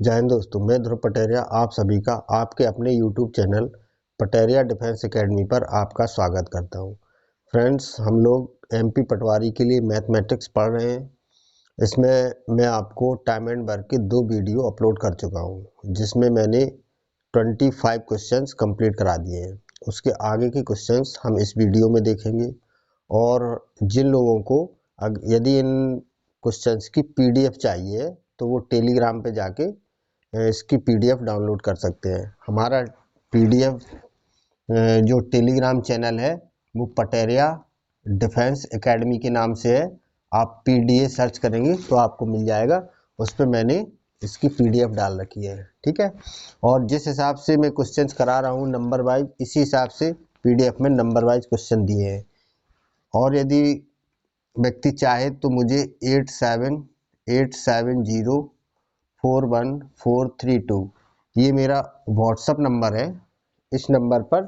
जय हिंद दोस्तों, मैं ध्रुव पटेरिया आप सभी का आपके अपने YouTube channel Pateria defence academy पर आपका स्वागत करता हूं। फ्रेंड्स, हम लोग MP पटवारी के लिए मैथमेटिक्स पढ़ रहे हैं। इसमें मैं आपको टाइम एंड वर्क के 2 वीडियो अपलोड कर चुका हूं, जिसमें मैंने 25 क्वेश्चंस कंप्लीट करा दिए हैं। उसके आगे के क्वेश्चंस हम इस वीडियो में देखेंगे और जिन लोगों को यदि इन क्वेश्चंस की PDF चाहिए तो वो टेलीग्राम पे जाके इसकी PDF डाउनलोड कर सकते हैं। हमारा PDF जो टेलीग्राम चैनल है वो पटेरिया डिफेंस एकेडमी के नाम से है। आप PDA सर्च करेंगे तो आपको मिल जाएगा। उस पर मैंने इसकी PDF डाल रखी है, ठीक है। और जिस हिसाब से मैं क्वेश्चंस करा रहा हूँ नंबर वाइज, इसी हिसाब से PDF में नंबर वाइज क्वेश्चन दिए हैं। और यदि व्यक्ति चाहे तो मुझे 8787041432 ये मेरा व्हाट्सअप नंबर है। इस नंबर पर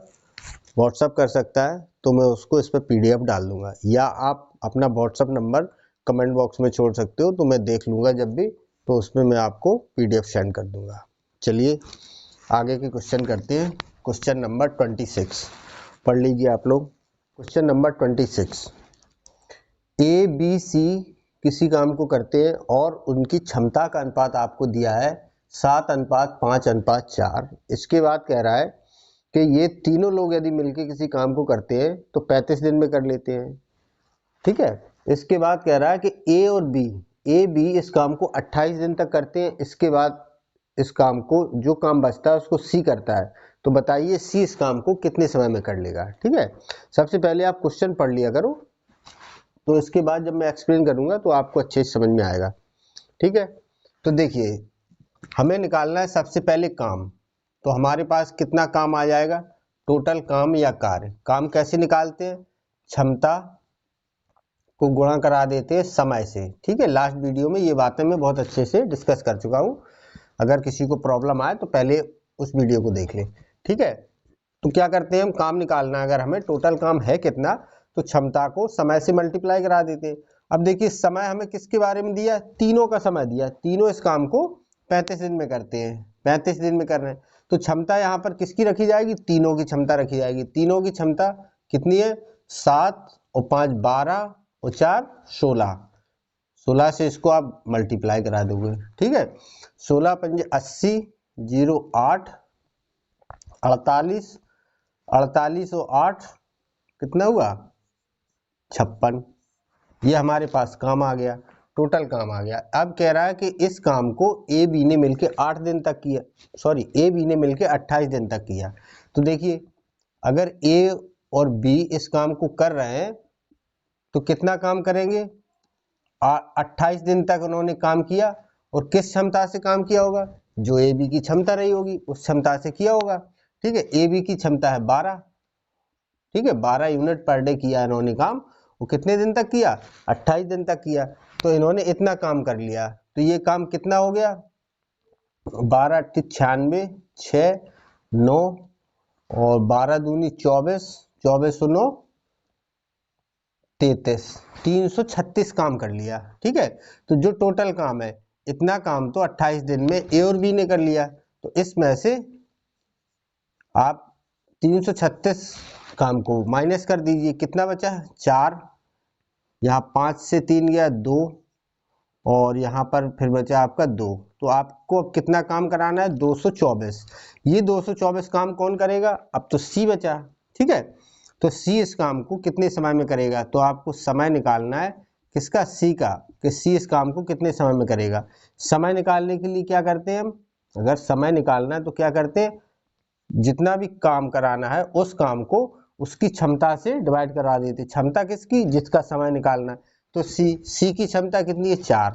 व्हाट्सअप कर सकता है तो मैं उसको इस पर PDF डाल दूंगा, या आप अपना व्हाट्सअप नंबर कमेंट बॉक्स में छोड़ सकते हो तो मैं देख लूँगा जब भी, तो उसमें मैं आपको PDF सेंड कर दूंगा। चलिए आगे के क्वेश्चन करते हैं। क्वेश्चन नंबर 26 पढ़ लीजिए आप लोग। क्वेश्चन नंबर 26, ABC किसी काम को करते हैं और उनकी क्षमता का अनुपात आपको दिया है 7:5:4। इसके बाद कह रहा है कि ये तीनों लोग यदि मिलकर किसी काम को करते हैं तो 35 दिन में कर लेते हैं, ठीक है। इसके बाद कह रहा है कि A और B इस काम को 28 दिन तक करते हैं। इसके बाद इस काम को, जो काम बचता है उसको C करता है। तो बताइए C इस काम को कितने समय में कर लेगा, ठीक है। सबसे पहले आप क्वेश्चन पढ़ लिया करो, तो इसके बाद जब मैं एक्सप्लेन करूंगा तो आपको अच्छे से समझ में आएगा, ठीक है। तो देखिए, हमें निकालना है सबसे पहले काम। तो हमारे पास कितना काम आ जाएगा, टोटल काम या कार्य। काम कैसे निकालते हैं, क्षमता को गुणा करा देते हैं समय से, ठीक है। लास्ट वीडियो में ये बातें मैं बहुत अच्छे से डिस्कस कर चुका हूँ। अगर किसी को प्रॉब्लम आए तो पहले उस वीडियो को देख ले, ठीक है। तो क्या करते हैं हम, काम निकालना है, अगर हमें टोटल काम है कितना तो क्षमता को समय से मल्टीप्लाई करा देते हैं। अब देखिए, समय हमें किसके बारे में दिया, तीनों का समय दिया। तीनों इस काम को 35 दिन में करते हैं, 35 दिन में कर रहे हैं। तो क्षमता यहाँ पर किसकी रखी जाएगी, तीनों की क्षमता रखी जाएगी। तीनों की क्षमता कितनी है, 7 और 5 12 और 4 16। 16 से इसको आप मल्टीप्लाई करा दोगे, ठीक है। 16 पंजे 80, 0 8, 48, 48 और 8 कितना हुआ, 56। ये हमारे पास काम आ गया, टोटल काम आ गया। अब कह रहा है कि इस काम को A B ने मिलकर 8 दिन तक किया, सॉरी A B ने मिलकर 28 दिन तक किया। तो देखिए, अगर A और B इस काम को कर रहे हैं तो कितना काम करेंगे, 28 दिन तक उन्होंने काम किया। और किस क्षमता से काम किया होगा, जो AB की क्षमता रही होगी उस क्षमता से किया होगा, ठीक है। AB की क्षमता है 12, ठीक है। 12 यूनिट पर डे किया इन्होंने काम। वो कितने दिन तक किया, 28 दिन तक किया। तो इन्होंने इतना काम कर लिया। तो ये काम कितना हो गया, 12 96, 6 9 और 12 दूनी 24, 24 और 9 33, 336 काम कर लिया, ठीक है। तो जो टोटल काम है, इतना काम तो 28 दिन में A और B ने कर लिया। तो इसमें से आप 336 काम को माइनस कर दीजिए, कितना बचा, 4। यहाँ 5 से 3 गया 2, और यहाँ पर फिर बचा आपका 2। तो आपको अब कितना काम कराना है, 224। ये 224 काम कौन करेगा, अब तो C बचा, ठीक है। तो C इस काम को कितने समय में करेगा, तो आपको समय निकालना है किसका, C का, कि C इस काम को कितने समय में करेगा। समय निकालने के लिए क्या करते हैं हम, अगर समय निकालना है तो क्या करते हैं, जितना भी काम कराना है उस काम को उसकी क्षमता से डिवाइड करा देते। क्षमता किसकी, जिसका समय निकालना है। तो C की क्षमता कितनी है, 4।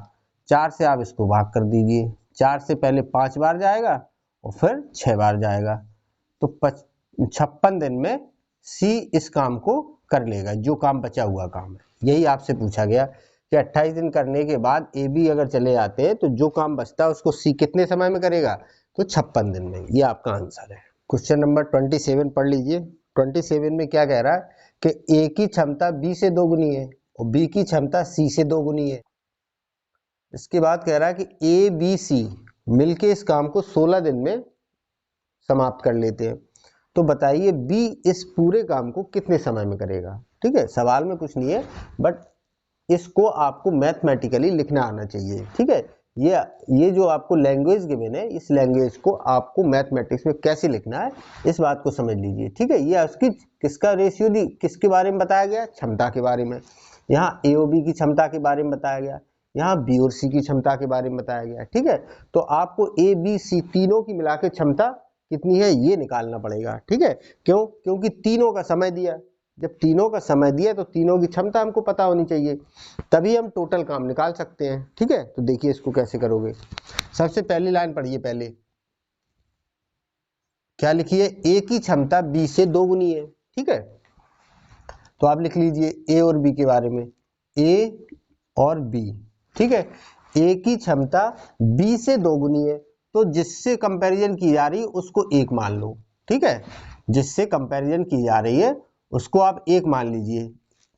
4 से आप इसको भाग कर दीजिए। 4 से पहले 5 बार जाएगा और फिर 6 बार जाएगा। तो 56 दिन में C इस काम को कर लेगा, जो काम बचा हुआ काम है। यही आपसे पूछा गया कि 28 दिन करने के बाद AB अगर चले जाते हैं तो जो काम बचता है उसको C कितने समय में करेगा, तो 56 दिन में। ये आपका आंसर है। क्वेश्चन नंबर 27 पढ़ लीजिए। 27 में क्या कह रहा है कि A की क्षमता B से 2 गुनी है और B की क्षमता C से 2 गुनी है। इसके बाद कह रहा है कि ABC मिलके इस काम को 16 दिन में समाप्त कर लेते हैं। तो बताइए बी इस पूरे काम को कितने समय में करेगा। ठीक है, सवाल में कुछ नहीं है, बट इसको आपको मैथमेटिकली लिखना आना चाहिए। ठीक है, ये जो आपको लैंग्वेज गिवन है, इस लैंग्वेज को आपको मैथमेटिक्स में कैसे लिखना है इस बात को समझ लीजिए। ठीक है, ये उसकी किसका रेशियो दी, किसके बारे में बताया गया, क्षमता के बारे में। यहाँ ए और बी की क्षमता के बारे में बताया गया, यहाँ बी और सी की क्षमता के बारे में बताया गया। ठीक है, तो आपको ए बी सी तीनों की मिला के क्षमता कितनी है ये निकालना पड़ेगा। ठीक है, क्यों? क्योंकि तीनों का समय दिया, जब तीनों का समय दिया तो तीनों की क्षमता हमको पता होनी चाहिए, तभी हम टोटल काम निकाल सकते हैं। ठीक है, तो देखिए इसको कैसे करोगे। सबसे पहली लाइन पढ़िए, पहले क्या लिखिए, ए की क्षमता बी से 2 गुनी है। ठीक है, तो आप लिख लीजिए ए और बी के बारे में, ए और बी। ठीक है, ए की क्षमता बी से 2 गुनी है, तो जिससे कंपैरिजन की जा रही है उसको 1 मान लो। ठीक है, जिससे कंपैरिजन की जा रही है उसको आप 1 मान लीजिए।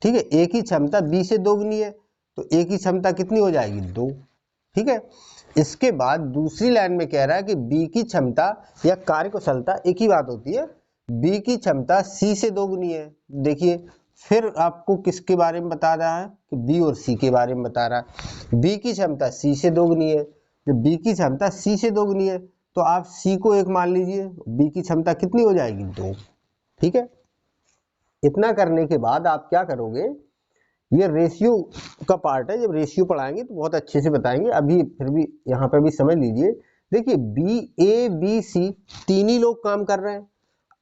ठीक है, ए की क्षमता बी से 2 गुनी है, तो ए की क्षमता कितनी हो जाएगी, 2। ठीक है, इसके बाद दूसरी लाइन में कह रहा है कि बी की क्षमता या कार्यकुशलता एक ही बात होती है, बी की क्षमता सी से 2 गुनी है। देखिए फिर आपको किसके बारे में बता रहा है कि बी और सी के बारे में बता रहा है। बी की क्षमता सी से 2 गुनी है, जब बी की क्षमता सी से 2 गुनी है तो आप सी को 1 मान लीजिए, बी की क्षमता कितनी हो जाएगी, 2। ठीक है, इतना करने के बाद आप क्या करोगे, ये रेशियो का पार्ट है, जब रेशियो पढ़ाएंगे तो बहुत अच्छे से बताएंगे, अभी फिर भी यहाँ पे भी समझ लीजिए। देखिए बी ए बी सी तीन ही लोग काम कर रहे हैं,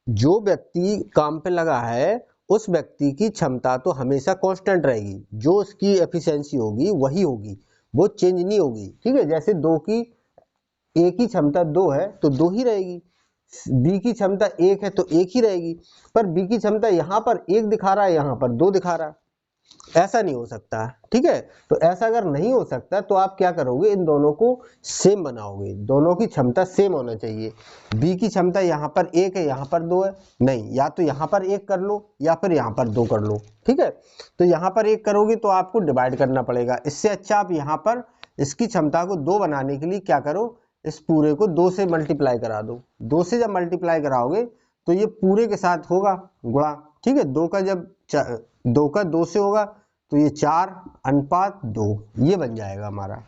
जो व्यक्ति काम पे लगा है उस व्यक्ति की क्षमता तो हमेशा कांस्टेंट रहेगी, जो उसकी एफिशिएंसी होगी वही होगी, वो चेंज नहीं होगी। ठीक है, जैसे ए की क्षमता 2 है तो 2 ही रहेगी, बी की क्षमता 1 है तो 1 ही रहेगी, पर बी की क्षमता यहाँ पर 1 दिखा रहा है, यहाँ पर 2 दिखा रहा है, ऐसा नहीं हो सकता। ठीक है, तो ऐसा अगर नहीं हो सकता तो आप क्या करोगे, इन दोनों को सेम बनाओगे, दोनों की क्षमता सेम होना चाहिए। बी की क्षमता यहाँ पर 1 है, यहाँ पर 2 है, नहीं, या तो यहाँ पर 1 कर लो या फिर यहाँ पर 2 कर लो। ठीक है, तो यहाँ पर 1 करोगे तो आपको डिवाइड करना पड़ेगा, इससे अच्छा आप यहाँ पर इसकी क्षमता को 2 बनाने के लिए क्या करो, इस पूरे को 2 से मल्टीप्लाई करा दो। 2 से जब मल्टीप्लाई कराओगे तो ये पूरे के साथ होगा गुणा। ठीक है, 2 का जब 2 से होगा तो ये 4:2 ये बन जाएगा हमारा,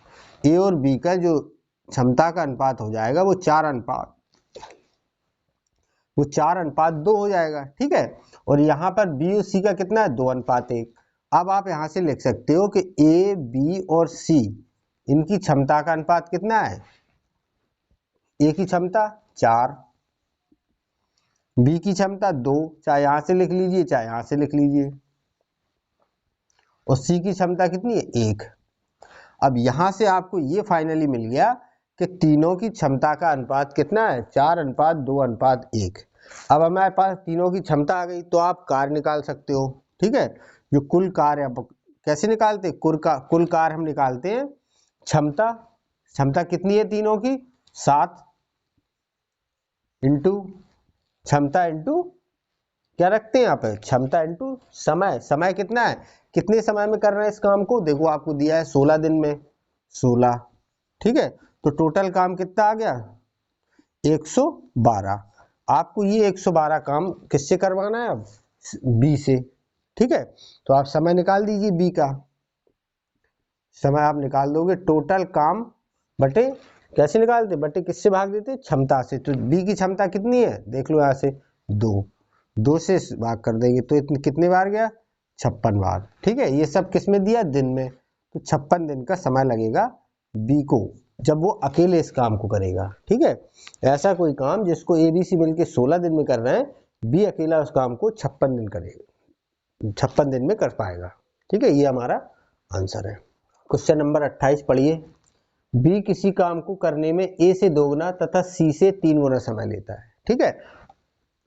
ए और बी का जो क्षमता का अनुपात हो जाएगा वो 4:2 हो जाएगा। ठीक है, और यहाँ पर बी और सी का कितना है, 2:1। अब आप यहाँ से लिख सकते हो कि ए बी और सी इनकी क्षमता का अनुपात कितना है, ए की क्षमता 4, बी की क्षमता 2, चाहे यहां से लिख लीजिए चाहे यहां से लिख लीजिए, और सी की क्षमता कितनी है, 1। अब यहां से आपको ये फाइनली मिल गया कि तीनों की क्षमता का अनुपात कितना है, 4:2:1। अब हमारे पास तीनों की क्षमता आ गई तो आप कार्य निकाल सकते हो। ठीक है, जो कुल कार्य कैसे निकालते हैं, कुल कार्य हम निकालते हैं, क्षमता कितनी है तीनों की, 7 इंटू क्षमता इंटू क्या रखते हैं यहाँ पे, क्षमता इंटू समय। समय कितना है, कितने समय में कर रहे हैं इस काम को, देखो आपको दिया है 16 दिन में 16। ठीक है, तो टोटल काम कितना आ गया, 112। आपको ये 112 काम किससे करवाना है, अब बी से। ठीक है, तो आप समय निकाल दीजिए, बी का समय आप निकाल दोगे, टोटल काम बटे कैसे निकालते, बटे किससे भाग देते, क्षमता से। तो बी की क्षमता कितनी है, देख लो यहाँ से 2 से भाग कर देंगे तो कितने बार गया, 56 बार। ठीक है, ये सब किस में दिया, दिन में, तो 56 दिन का समय लगेगा बी को, जब वो अकेले इस काम को करेगा। ठीक है, ऐसा कोई काम जिसको ए बी सी मिलकर 16 दिन में कर रहे हैं, बी अकेला उस काम को 56 दिन करेगा, 56 दिन में कर पाएगा। ठीक है, ये हमारा आंसर है। क्वेश्चन नंबर 28 पढ़िए, बी किसी काम को करने में ए से 2 गुना तथा सी से 3 गुना समय लेता है। ठीक है,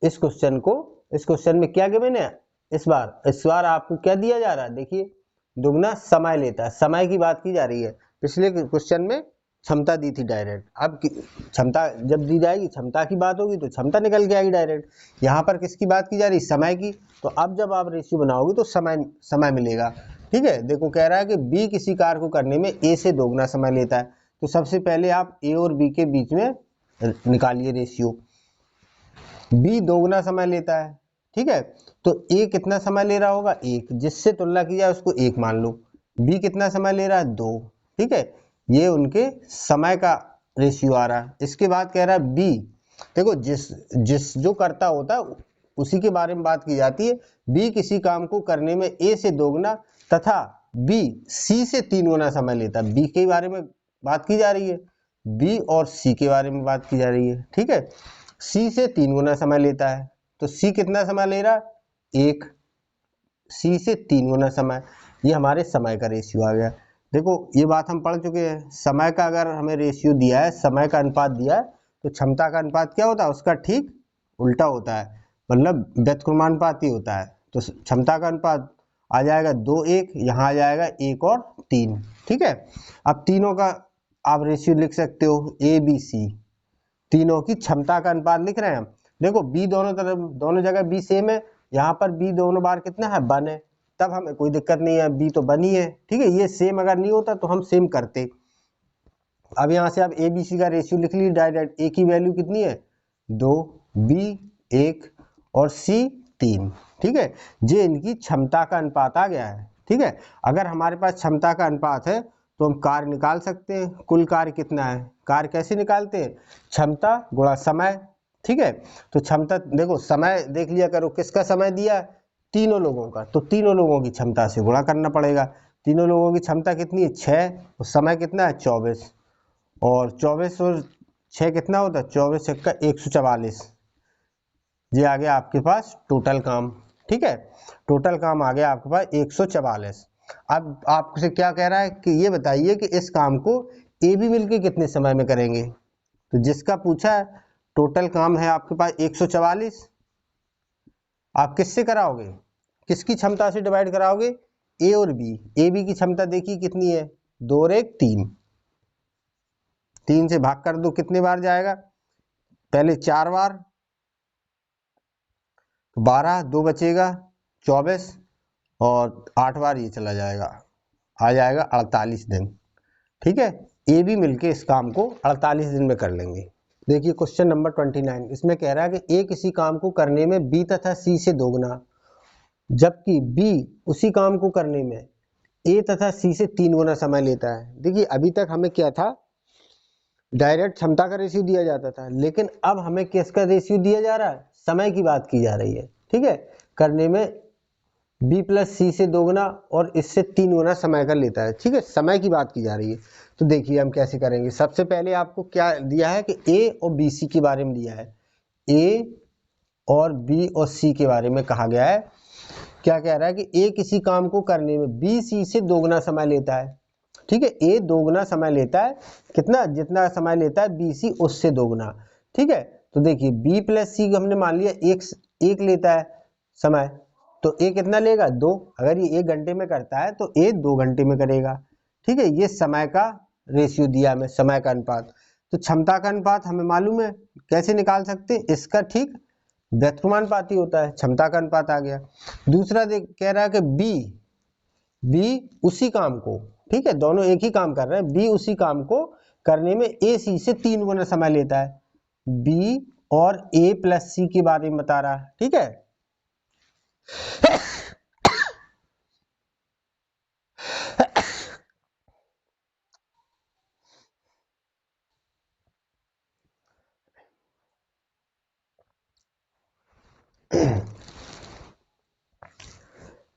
इस क्वेश्चन में क्या गिवन है, इस बार आपको क्या दिया जा रहा है, देखिए दुगना समय लेता है, समय की बात की जा रही है। पिछले क्वेश्चन में क्षमता दी थी डायरेक्ट, अब क्षमता जब दी जाएगी, क्षमता की बात होगी तो क्षमता निकल के आएगी डायरेक्ट। यहाँ पर किसकी बात की जा रही है, समय की, तो अब जब आप रेशियो बनाओगे तो समय मिलेगा। ठीक है, देखो कह रहा है कि बी किसी कार्य को करने में ए से 2 गुना समय लेता है, तो सबसे पहले आप ए और बी के बीच में निकालिए रेशियो। बी दोगुना समय लेता है, ठीक है, तो ए कितना समय ले रहा होगा, 1, जिससे तुलना की जाए उसको 1 मान लो। बी कितना समय ले रहा है, 2, ठीक है, ये उनके समय का रेशियो आ रहा है। इसके बाद कह रहा है बी, देखो जिस जो करता होता है उसी के बारे में बात की जाती है। बी किसी काम को करने में ए से दोगुना तथा बी सी से 3 गुना समय लेता है। बी के बारे में बात की जा रही है, बी और सी के बारे में बात की जा रही है, ठीक है। सी से 3 गुना समय लेता है, तो सी कितना समय ले रहा है, 1, सी से 3 गुना समय, ये हमारे समय का रेशियो आ गया। देखो ये बात हम पढ़ चुके हैं, समय का अगर हमें रेशियो दिया है, समय का अनुपात दिया है, तो क्षमता का अनुपात क्या होता है, उसका ठीक उल्टा होता है, मतलब व्युत्क्रमानुपाती होता है। तो क्षमता का अनुपात आ जाएगा 2, 1, यहाँ आ जाएगा 1 और 3, ठीक है। अब तीनों का आप रेशियो लिख सकते हो, ए बी सी, तीनों की क्षमता का अनुपात लिख रहे हैं हम। देखो बी दोनों जगह बी सेम है, यहाँ पर बी दोनों बार कितना है, 1 है, तब हमें कोई दिक्कत नहीं है, बी तो 1 ही है, ठीक है। ये सेम अगर नहीं होता तो हम सेम करते। अब यहाँ से आप ए बी सी का रेशियो लिख लीजिए डायरेक्ट। ए की वैल्यू कितनी है, 2, बी 1 और सी 3, ठीक है। ये इनकी क्षमता का अनुपात आ गया है, ठीक है। अगर हमारे पास क्षमता का अनुपात है तो हम कार्य निकाल सकते हैं। कुल कार्य कितना है, कार्य कैसे निकालते हैं, क्षमता गुणा समय, ठीक है। तो क्षमता देखो, समय देख लिया करो, किसका समय दिया है, तीनों लोगों का, तो तीनों लोगों की क्षमता से गुणा करना पड़ेगा। तीनों लोगों की क्षमता कितनी है, 6, और समय कितना है, 24, और 24 और 6 कितना होता है, 24 6 का 144। ये आ गया आपके पास टोटल काम, ठीक है। टोटल काम आ गया आपके पास 144। अब आपसे क्या कह रहा है कि ये बताइए कि इस काम को ए बी मिलके कितने समय में करेंगे। तो जिसका पूछा है टोटल काम है आपके पास 144, आप किससे कराओगे, किसकी क्षमता से डिवाइड कराओगे, ए और बी। ए बी की क्षमता देखिए कितनी है, 2 और 1 3, 3 से भाग कर दो, कितने बार जाएगा, पहले 4 बार, 12, 2 बचेगा 24, और 8 बार ये चला जाएगा, आ जाएगा 48 दिन, ठीक है। ए बी मिलके इस काम को 48 दिन में कर लेंगे। देखिए क्वेश्चन नंबर 29, इसमें कह रहा है कि ए किसी काम को करने में बी तथा सी से दोगुना, जबकि बी उसी काम को करने में ए तथा सी से 3 गुना समय लेता है। देखिए अभी तक हमें क्या था, डायरेक्ट क्षमता का रेशियो दिया जाता था, लेकिन अब हमें किसका रेशियो दिया जा रहा है, समय की बात की जा रही है, ठीक है। करने में b प्लस सी से दोगुना और इससे 3 गुना समय का लेता है, ठीक है, समय की बात की जा रही है। तो देखिए हम कैसे करेंगे। सबसे पहले आपको क्या दिया है कि ए और बी सी के बारे में दिया है, ए और बी और सी के बारे में कहा गया है। क्या कह रहा है कि ए किसी काम को करने में बी सी से दोगुना समय लेता है, ठीक है। ए दोगुना समय लेता है, कितना, जितना समय लेता है बी सी उससे दोगुना, ठीक है। तो देखिए बी प्लस सी हमने मान लिया एक लेता है समय, तो ए कितना लेगा, 2। अगर ये 1 घंटे में करता है तो ए 2 घंटे में करेगा, ठीक है। ये समय का रेशियो दिया हमें, समय का अनुपात। तो क्षमता का अनुपात हमें मालूम है, कैसे निकाल सकते हैं, इसका ठीक व्युत्क्रमानुपाती होता है, क्षमता का अनुपात आ गया। दूसरा कह रहा है कि बी उसी काम को, ठीक है, दोनों एक ही काम कर रहे हैं, बी उसी काम को करने में ए सी से 3 गुना समय लेता है। बी और ए प्लस सी के बारे में बता रहा है, ठीक है।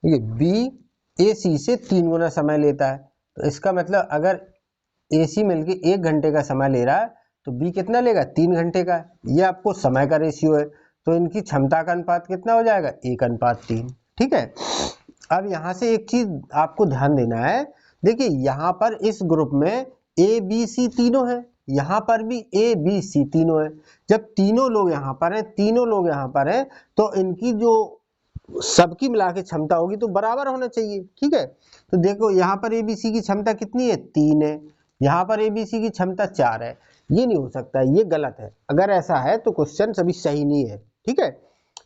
बी ए सी से 3 गुना समय लेता है, तो इसका मतलब अगर ए सी मिलके 1 घंटे का समय ले रहा है तो बी कितना लेगा, 3 घंटे का। ये आपको समय का रेशियो है, तो इनकी क्षमता का अनुपात कितना हो जाएगा, 1:3, ठीक है। अब यहाँ से एक चीज आपको ध्यान देना है, देखिए यहाँ पर इस ग्रुप में ए बी सी तीनों है, यहाँ पर भी ए बी सी तीनों है। जब तीनों लोग यहाँ पर हैं, तीनों लोग यहाँ पर हैं, तो इनकी जो सबकी मिला के क्षमता होगी तो बराबर होना चाहिए, ठीक है। तो देखो यहाँ पर एबीसी की क्षमता कितनी है, 3 है, यहाँ पर एबीसी की क्षमता 4 है। ये नहीं हो सकता, ये गलत है। अगर ऐसा है तो क्वेश्चन सभी सही नहीं है, ठीक है।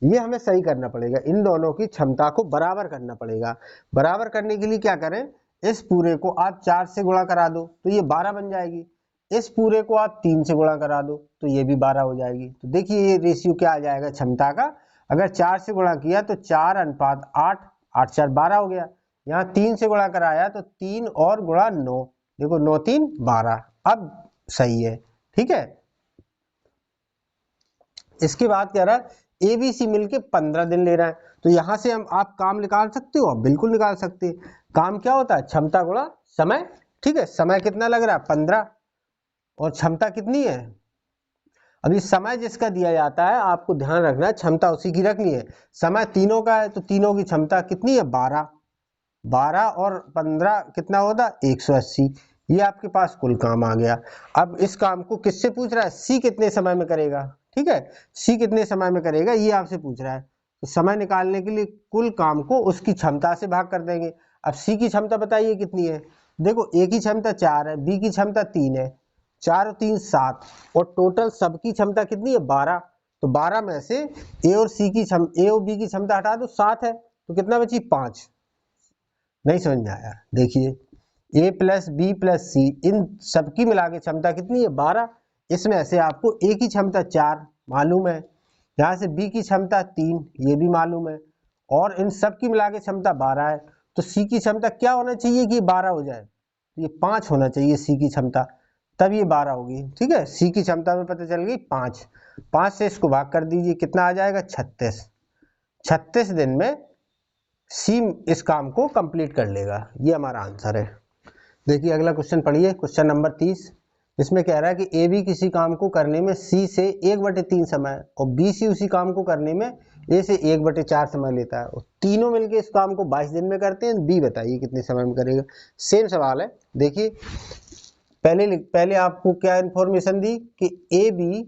ये हमें सही करना पड़ेगा, इन दोनों की क्षमता को बराबर करना पड़ेगा। बराबर करने के लिए क्या करें, इस पूरे को आप 4 से गुणा करा दो तो ये 12 बन जाएगी। इस पूरे को आप 3 से गुणा करा दो तो ये भी 12 हो जाएगी। तो देखिए ये रेशियो क्या आ जाएगा क्षमता का, अगर 4 से गुणा किया तो 4:8, 8 4 12 हो गया। यहाँ 3 से गुणा कराया तो 3 और गुणा 9, देखो 9 3 12, अब सही है। ठीक है, इसके बाद कह रहा है ABC मिलके 15 दिन ले रहा है, तो यहां से हम आप काम निकाल सकते हो, बिल्कुल निकाल सकते हैं। काम क्या होता है, क्षमता गुणा समय। ठीक है, समय कितना लग रहा है 15 और क्षमता कितनी है। अभी समय जिसका दिया जाता है आपको ध्यान रखना है, क्षमता उसी की रखनी है। समय तीनों का है तो तीनों की क्षमता कितनी है 12, 12 और 15 कितना होता 180। ये आपके पास कुल काम आ गया। अब इस काम को किससे पूछ रहा है, सी कितने समय में करेगा। ठीक है, सी कितने समय में करेगा ये आपसे पूछ रहा है। तो समय निकालने के लिए कुल काम को उसकी क्षमता से भाग कर देंगे। अब सी की क्षमता बताइए कितनी है। देखो ए की क्षमता 4 है, बी की क्षमता 3 है, 4 और 3 7, और टोटल सबकी क्षमता कितनी है 12। तो 12 में से ए और बी की क्षमता हटा दो 7 है, तो कितना बची 5। नहीं समझ में आया, देखिए a प्लस बी प्लस सी इन सबकी मिला के क्षमता कितनी है 12। इसमें से आपको a की क्षमता 4 मालूम है, यहाँ से b की क्षमता 3 ये भी मालूम है, और इन सब की मिला के क्षमता 12 है। तो c की क्षमता क्या होना चाहिए कि ये 12 हो जाए, ये 5 होना चाहिए c की क्षमता, तब ये 12 होगी। ठीक है, c की क्षमता में पता चल गई 5, 5 से इसको भाग कर दीजिए कितना आ जाएगा 36। 36 दिन में सी इस काम को कंप्लीट कर लेगा, ये हमारा आंसर है। देखिए अगला क्वेश्चन पढ़िए, क्वेश्चन नंबर 30। इसमें कह रहा है कि ए बी किसी काम को करने में सी से 1/3 समय और बी सी उसी काम को करने में ए से 1/4 समय लेता है, और तीनों मिलके इस काम को 22 दिन में करते हैं। बी बताइए कितने समय में करेगा। सेम सवाल है। देखिए पहले आपको क्या इंफॉर्मेशन दी कि ए बी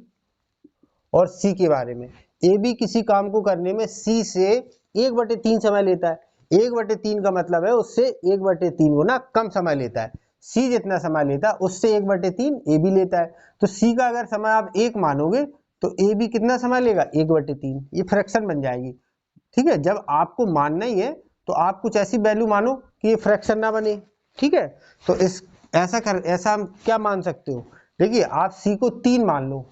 और सी के बारे में। ए बी किसी काम को करने में सी से 1/3 समय लेता है। 1/3 का मतलब है उससे 1/3 गुना कम समय लेता है। सी जितना समय लेता है उससे 1/3 ए बी लेता है। तो सी का अगर समय आप 1 मानोगे तो ए बी कितना समय लेगा 1/3, ये फ्रैक्शन बन जाएगी। ठीक है, जब आपको मानना ही है तो आप कुछ ऐसी वैल्यू मानो कि ये फ्रैक्शन ना बने। ठीक है, तो ऐसा हम क्या मान सकते हो, देखिए आप सी को 3 मान लो।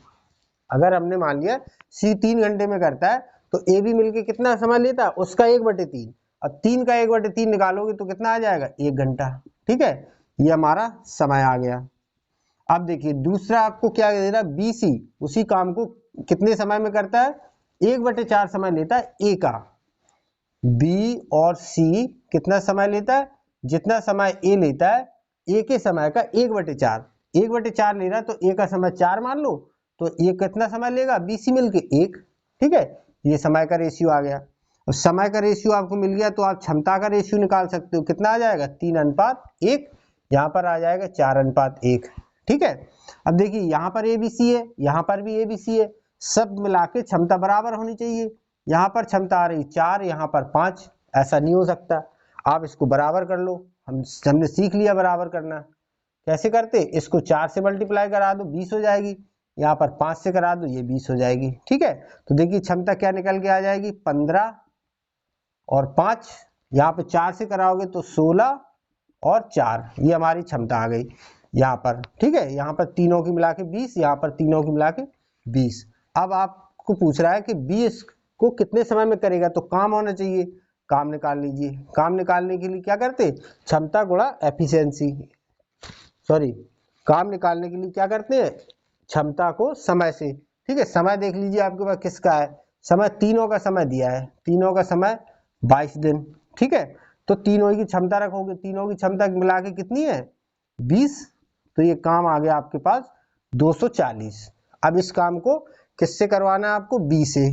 अगर हमने मान लिया सी 3 घंटे में करता है तो ए बी मिलके कितना समय लेता है उसका 1/3। अब 3 का 1/3 निकालोगे तो कितना आ जाएगा 1 घंटा। ठीक है, ये हमारा समय आ गया। अब देखिए दूसरा आपको क्या दे रहा है, बी सी उसी काम को कितने समय में करता है 1/4 समय लेता है ए का। बी और सी कितना समय लेता है, जितना समय ए लेता है ए के समय का 1/4, 1/4 ले रहा है तो ए का समय 4 मान लो, तो ये कितना समय लेगा बी सी मिलके 1। ठीक है, ये समय का रेशियो आ गया। अब समय का रेशियो आपको मिल गया तो आप क्षमता का रेशियो निकाल सकते हो, कितना आ जाएगा 3:1, यहाँ पर आ जाएगा 4:1। ठीक है, अब देखिए यहाँ पर ए बी सी है, यहाँ पर भी ए बी सी है, सब मिला के क्षमता बराबर होनी चाहिए। यहाँ पर क्षमता आ रही 4, यहाँ पर 5, ऐसा नहीं हो सकता। आप इसको बराबर कर लो, हमने सीख लिया बराबर करना। कैसे करते, इसको 4 से मल्टीप्लाई करा दो 20 हो जाएगी, यहाँ पर 5 से करा दो ये 20 हो जाएगी। ठीक है, तो देखिए क्षमता क्या निकल के आ जाएगी 15 और 5, यहाँ पे 4 से कराओगे तो 16 और 4, ये हमारी क्षमता आ गई यहाँ पर। ठीक है, यहाँ पर तीनों की मिला के 20, यहाँ पर तीनों की मिला के 20। अब आपको पूछ रहा है कि 20 को कितने समय में करेगा, तो काम होना चाहिए, काम निकाल लीजिए। काम निकालने के लिए क्या करते, क्षमता गुणा एफिशिएंसी, सॉरी काम निकालने के लिए क्या करते हैं क्षमता को समय से। ठीक है, समय देख लीजिए आपके पास किसका है, समय तीनों का समय दिया है, तीनों का समय 22 दिन। ठीक है, तो तीनों की क्षमता रखोगे, तीनों की क्षमता मिला के कितनी है 20, तो ये काम आ गया आपके पास 240। अब इस काम को किससे करवाना है आपको, बी से।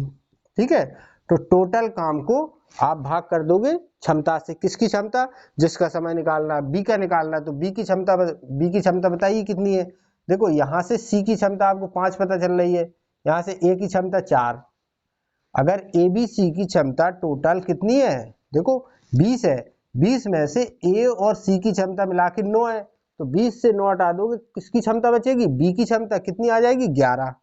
ठीक है, तो टोटल काम को आप भाग कर दोगे क्षमता से। किसकी क्षमता, जिसका समय निकालना बी का निकालना, तो बी की क्षमता बताइए कितनी है। देखो यहाँ से सी की क्षमता आपको 5 पता चल रही है, यहाँ से ए की क्षमता 4। अगर ए बी सी की क्षमता टोटल कितनी है, देखो 20 है, 20 में से ए और सी की क्षमता मिला के 9 है, तो 20 से 9 हटा दोगे किसकी क्षमता बचेगी, बी की क्षमता कितनी आ जाएगी 11।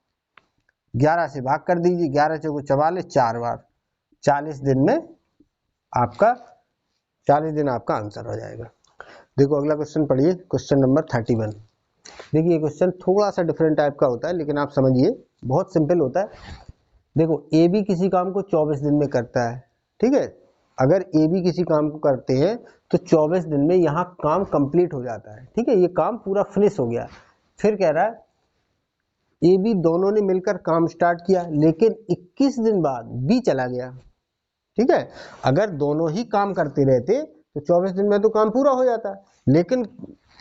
11 से भाग कर दीजिए, 11 चौको 44, 4 बार 40 दिन में आपका 40 दिन आपका आंसर हो जाएगा। देखो अगला क्वेश्चन पढ़िए, क्वेश्चन नंबर 31। देखिए क्वेश्चन थोड़ा सा डिफरेंट टाइप का होता है, लेकिन आप समझिए बहुत सिंपल होता है। देखो ए बी किसी काम को 24 दिन में करता है, ठीक है। अगर ए बी किसी काम को करते हैं तो 24 दिन में यहाँ काम कंप्लीट हो जाता है, ठीक है, ये काम पूरा फिनिश हो गया। फिर कह रहा है ए बी दोनों ने मिलकर काम स्टार्ट किया, लेकिन 21 दिन बाद बी चला गया, ठीक है। अगर दोनों ही काम करते रहते तो 24 दिन में तो काम पूरा हो जाता, लेकिन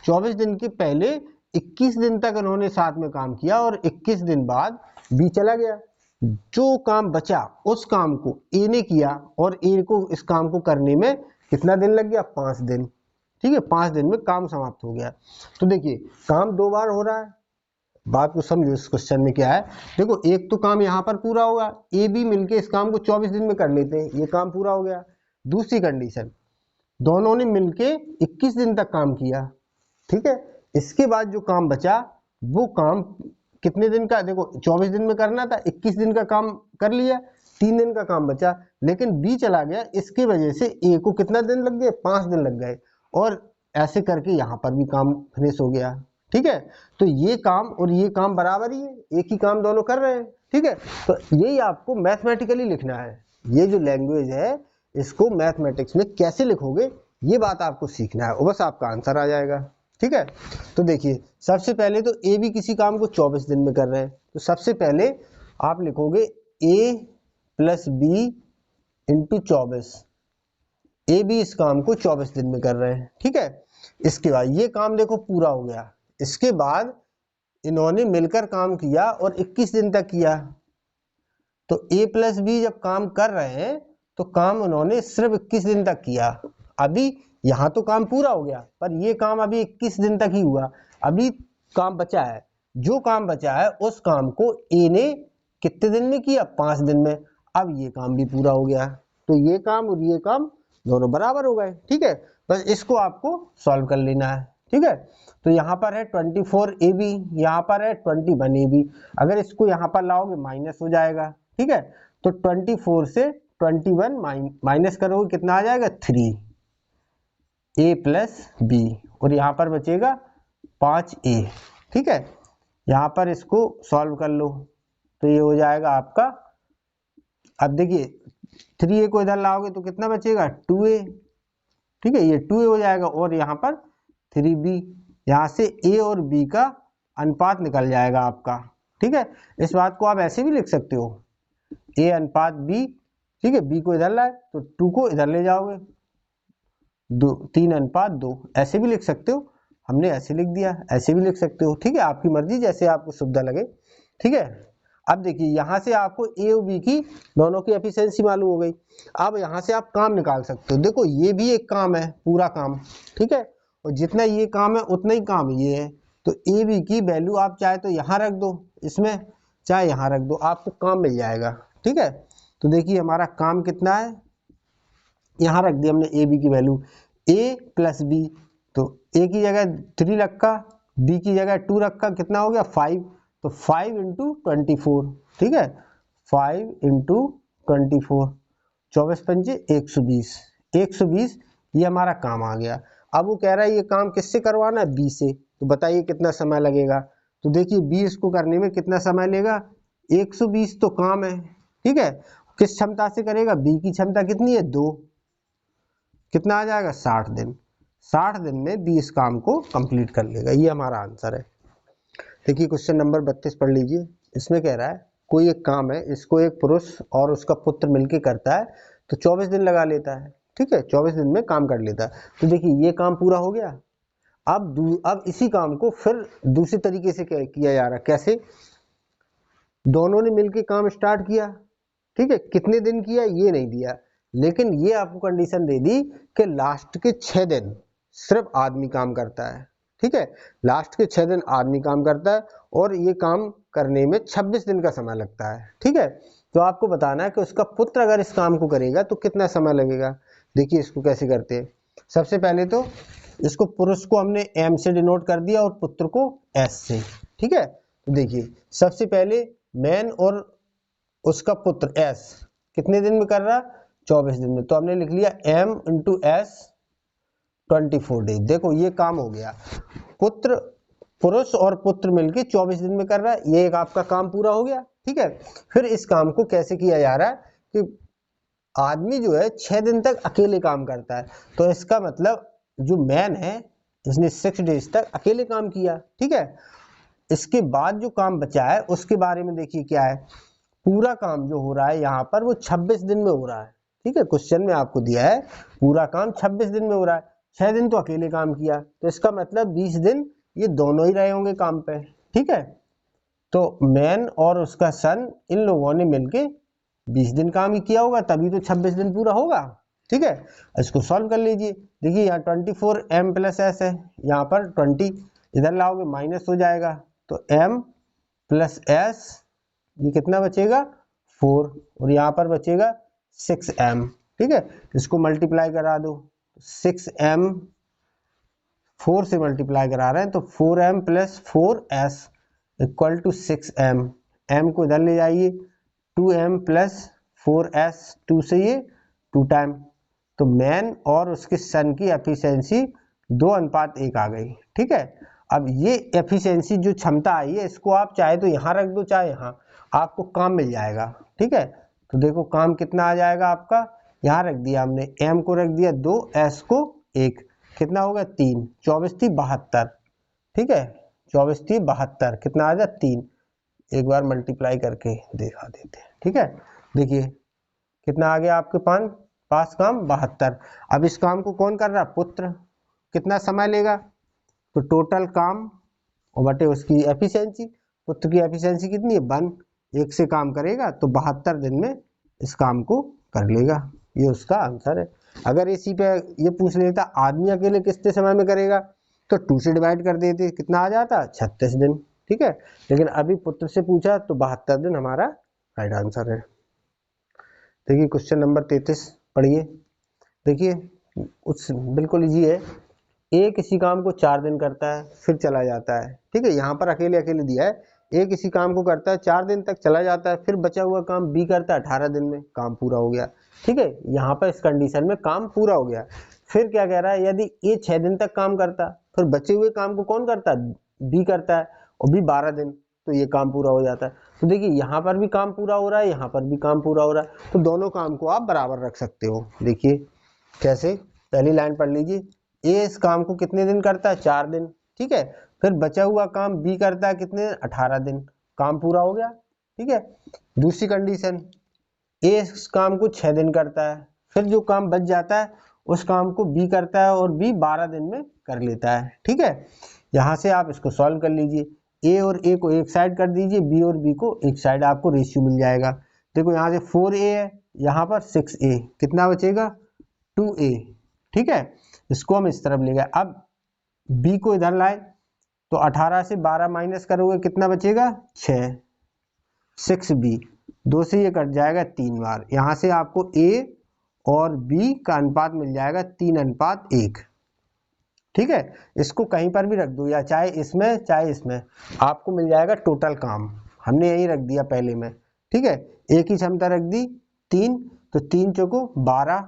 24 दिन के पहले 21 दिन तक उन्होंने साथ में काम किया और 21 दिन बाद बी चला गया। जो काम बचा उस काम को ए ने किया और ए को इस काम को करने में कितना दिन लग गया, 5 दिन, ठीक है। 5 दिन में काम समाप्त हो गया। तो देखिए काम 2 बार हो रहा है, बात को समझो। इस क्वेश्चन में क्या है, देखो एक तो काम यहाँ पर पूरा होगा, ए बी मिलके इस काम को 24 दिन में कर लेते हैं, ये काम पूरा हो गया। दूसरी कंडीशन, दोनों ने मिलके 21 दिन तक काम किया, ठीक है। इसके बाद जो काम बचा वो काम कितने दिन का, देखो 24 दिन में करना था, 21 दिन का काम कर लिया, 3 दिन का काम बचा, लेकिन बी चला गया, इसकी वजह से ए को कितना दिन लग गए, 5 दिन लग गए, और ऐसे करके यहाँ पर भी काम फिनिश हो गया, ठीक है। तो ये काम और ये काम बराबर ही है, एक ही काम दोनों कर रहे हैं, ठीक है। तो यही आपको मैथमेटिकली लिखना है। ये जो लैंग्वेज है इसको मैथमेटिक्स में कैसे लिखोगे ये बात आपको सीखना है, और बस आपका आंसर आ जाएगा, ठीक है। तो देखिए सबसे पहले तो ए भी किसी काम को 24 दिन में कर रहे हैं, तो सबसे पहले आप लिखोगे ए प्लस बी इंटू 24। ए भी इस काम को 24 दिन में कर रहे हैं, ठीक है। इसके बाद ये काम देखो पूरा हो गया, इसके बाद इन्होंने मिलकर काम किया और 21 दिन तक किया। तो ए प्लस बी जब काम कर रहे हैं तो काम उन्होंने सिर्फ 21 दिन तक किया। अभी यहाँ तो काम पूरा हो गया, पर ये काम अभी 21 दिन तक ही हुआ, अभी काम बचा है। जो काम बचा है उस काम को ए ने कितने दिन में किया, 5 दिन में। अब ये काम भी पूरा हो गया, तो ये काम और ये काम दोनों बराबर हो गए, ठीक है। बस इसको आपको सॉल्व कर लेना है, ठीक है। तो यहाँ पर है 24 ए बी, यहाँ पर है 21 ए बी। अगर इसको यहाँ पर लाओगे माइनस हो जाएगा, ठीक है। तो 24 से 21 माइनस करोगे कितना आ जाएगा, 3 ए प्लस बी, और यहाँ पर बचेगा 5 ए, ठीक है। यहाँ पर इसको सॉल्व कर लो तो ये हो जाएगा आपका, अब देखिए 3a को इधर लाओगे तो कितना बचेगा, 2a, ठीक है, ये 2a हो जाएगा, और यहाँ पर 3b। यहाँ से a और b का अनुपात निकल जाएगा आपका, ठीक है। इस बात को आप ऐसे भी लिख सकते हो, a अनुपात b, ठीक है। b को इधर लाए तो 2 को इधर ले जाओगे, 3 अनुपात 2, ऐसे भी लिख सकते हो। हमने ऐसे लिख दिया, ऐसे भी लिख सकते हो, ठीक है, आपकी मर्जी, जैसे आपको सुविधा लगे, ठीक है। अब देखिए यहाँ से आपको ए और बी की दोनों की एफिशिएंसी मालूम हो गई। अब यहाँ से आप काम निकाल सकते हो। देखो ये भी एक काम है, पूरा काम, ठीक है, और जितना ये काम है उतना ही काम ये है। तो ए बी की वैल्यू आप चाहे तो यहाँ रख दो इसमें, चाहे यहाँ रख दो, आपको काम मिल जाएगा, ठीक है। तो देखिए हमारा काम कितना है, यहाँ रख दिया हमने ए बी की वैल्यू, ए प्लस बी, तो ए की जगह 3 रखा, बी की जगह 2 रखा, कितना हो गया 5, तो 5 इंटू 24, ठीक है, 5 इंटू 24, 24 पंजे 120, 120 ये हमारा काम आ गया। अब वो कह रहा है ये काम किससे करवाना है, बी से, तो बताइए कितना समय लगेगा। तो देखिए बी इसको करने में कितना समय लेगा, 120 तो काम है, ठीक है। किस क्षमता से करेगा, बी की क्षमता कितनी है 2, कितना आ जाएगा 60 दिन। 60 दिन में बी इस काम को कंप्लीट कर लेगा, ये हमारा आंसर है। देखिए क्वेश्चन नंबर 32 पढ़ लीजिए। इसमें कह रहा है कोई एक काम है, इसको एक पुरुष और उसका पुत्र मिलकर करता है, तो 24 दिन लगा लेता है, ठीक है, 24 दिन में काम कर लेता है। तो देखिए ये काम पूरा हो गया। अब इसी काम को फिर दूसरे तरीके से किया जा रहा है, कैसे, दोनों ने मिलकर काम स्टार्ट किया, ठीक है, कितने दिन किया ये नहीं दिया, लेकिन ये आपको कंडीशन दे दी कि लास्ट के 6 दिन सिर्फ आदमी काम करता है, ठीक है, लास्ट के 6 दिन आदमी काम करता है, और ये काम करने में 26 दिन का समय लगता है, ठीक है। तो आपको बताना है कि उसका पुत्र अगर इस काम को करेगा तो कितना समय लगेगा। देखिए इसको कैसे करते हैं, सबसे पहले तो इसको पुरुष को हमने एम से डिनोट कर दिया और पुत्र को एस से, ठीक है। तो देखिए सबसे पहले मैन और उसका पुत्र एस कितने दिन में कर रहा, 24 दिन में, तो हमने लिख लिया m इंटू एस 24 डेज। देखो ये काम हो गया, पुत्र पुरुष और पुत्र मिलके 24 दिन में कर रहा है, ये एक आपका काम पूरा हो गया। ठीक है, फिर इस काम को कैसे किया जा रहा है कि आदमी जो है 6 दिन तक अकेले काम करता है, तो इसका मतलब जो मैन है इसने 6 डेज तक अकेले काम किया। ठीक है, इसके बाद जो काम बचा है उसके बारे में देखिए क्या है, पूरा काम जो हो रहा है यहाँ पर वो 26 दिन में हो रहा है। ठीक है, क्वेश्चन में आपको दिया है पूरा काम 26 दिन में हो रहा है, 6 दिन तो अकेले काम किया, तो इसका मतलब 20 दिन ये दोनों ही रहे होंगे काम पे। ठीक है, तो मैन और उसका सन इन लोगों ने मिलके 20 दिन काम ही किया होगा, तभी तो 26 दिन पूरा होगा। ठीक है, इसको सॉल्व कर लीजिए। देखिए यहाँ 24m प्लस एस है, यहाँ पर 20 इधर लाओगे माइनस हो जाएगा, तो m प्लस एस ये कितना बचेगा 4, और यहाँ पर बचेगा 6m। ठीक है, इसको मल्टीप्लाई करा दो, 6m 4 से मल्टीप्लाई करा रहे हैं तो 4m plus 4s equal to 6m, m को इधर ले जाइए, 2m प्लस 4s, 2 से ये 2 टाइम, तो मैन और उसके सन की एफिशिएंसी 2:1 आ गई। ठीक है, अब ये एफिशिएंसी जो क्षमता आई है इसको आप चाहे तो यहाँ रख दो चाहे यहाँ, आपको काम मिल जाएगा। ठीक है, तो देखो काम कितना आ जाएगा आपका, यहाँ रख दिया हमने, m को रख दिया 2, s को 1, कितना होगा 3, 24 थी 72। ठीक है, 24 थी 72, कितना आ जाए 3, एक बार मल्टीप्लाई करके दिखा देते हैं। ठीक है, देखिए कितना आ गया आपके पास काम 72। अब इस काम को कौन कर रहा है, पुत्र, कितना समय लेगा, तो टोटल काम और बटे उसकी एफिशिएंसी, पुत्र की एफिशिएंसी कितनी है 1, 1 से काम करेगा तो 72 दिन में इस काम को कर लेगा, ये उसका आंसर है। अगर इसी पे ये पूछ लेता आदमी अकेले कितने समय में करेगा, तो 2 से डिवाइड कर देते, कितना आ जाता 36 दिन। ठीक है, लेकिन अभी पुत्र से पूछा तो 72 दिन हमारा राइट आंसर है। देखिए क्वेश्चन नंबर 33 पढ़िए। देखिए उस बिल्कुल इजी है, ए किसी काम को 4 दिन करता है फिर चला जाता है। ठीक है, यहाँ पर अकेले अकेले दिया है, ए किसी काम को करता है 4 दिन तक चला जाता है, फिर बचा हुआ काम बी करता है 18 दिन में, काम पूरा हो गया। ठीक है, यहाँ पर इस कंडीशन में काम पूरा हो गया। फिर क्या कह रहा है, यदि ए 6 दिन तक काम करता फिर बचे हुए काम को कौन करता है, बी करता है, और बी 12 दिन, तो ये काम पूरा हो जाता है। तो देखिए यहाँ पर भी काम पूरा हो रहा है, यहाँ पर भी काम पूरा हो रहा है, तो दोनों काम को आप बराबर रख सकते हो। देखिए कैसे, पहली लाइन पढ़ लीजिए, ए इस काम को कितने दिन करता है 4 दिन। ठीक है, फिर बचा हुआ काम बी करता है कितने दिन, 18 दिन, काम पूरा हो गया। ठीक है, दूसरी कंडीशन, ए इस काम को 6 दिन करता है, फिर जो काम बच जाता है उस काम को बी करता है और बी 12 दिन में कर लेता है। ठीक है, यहाँ से आप इसको सॉल्व कर लीजिए, ए और ए को एक साइड कर दीजिए, बी और बी को एक साइड, आपको रेशियो मिल जाएगा। देखो यहाँ से 4a है, यहाँ पर 6a, कितना बचेगा 2a। ठीक है, इसको हम इस तरफ ले गए, अब b को इधर लाए तो 18 से 12 माइनस करोगे कितना बचेगा 6, 6b, 2 से ये कट जाएगा 3 बार, यहाँ से आपको a और b का अनुपात मिल जाएगा 3:1। ठीक है, इसको कहीं पर भी रख दो, या चाहे इसमें चाहे इसमें, आपको मिल जाएगा टोटल काम, हमने यही रख दिया पहले में। ठीक है, एक ही क्षमता रख दी 3, तो 3 चौको 12,